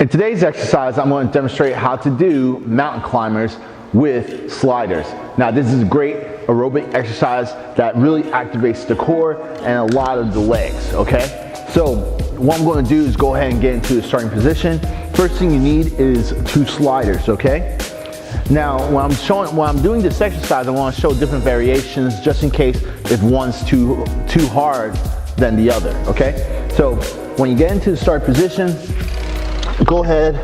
In today's exercise, I'm going to demonstrate how to do mountain climbers with sliders. Now, this is a great aerobic exercise that really activates the core and a lot of the legs, okay? So what I'm going to do is go ahead and get into the starting position. First thing you need is 2 sliders, okay? Now, when I'm doing this exercise, I want to show different variations just in case if one's too hard than the other, okay? So when you get into the start position, go ahead,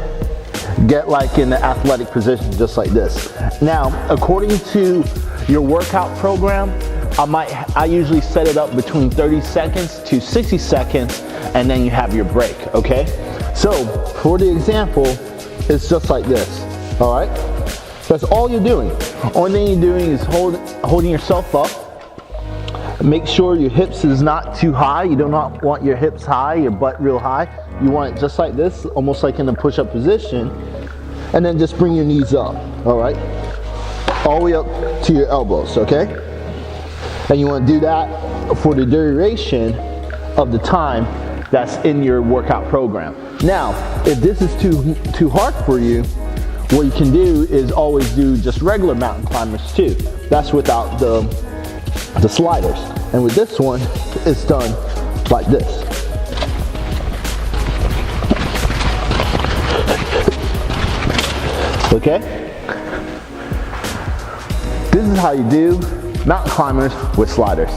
get like in the athletic position, just like this. Now, according to your workout program, I usually set it up between 30 seconds to 60 seconds, and then you have your break, okay? So, for the example, it's just like this, all right? That's all you're doing. Only thing you're doing is holding yourself up. Make sure your hips is not too high. You do not want your hips high, your butt real high. You want it just like this, almost like in the push-up position. And then just bring your knees up, all right? All the way up to your elbows, okay? And you want to do that for the duration of the time that's in your workout program. Now, if this is too hard for you, what you can do is always do just regular mountain climbers too. That's without the sliders. And with this one, it's done like this. Okay? This is how you do mountain climbers with sliders.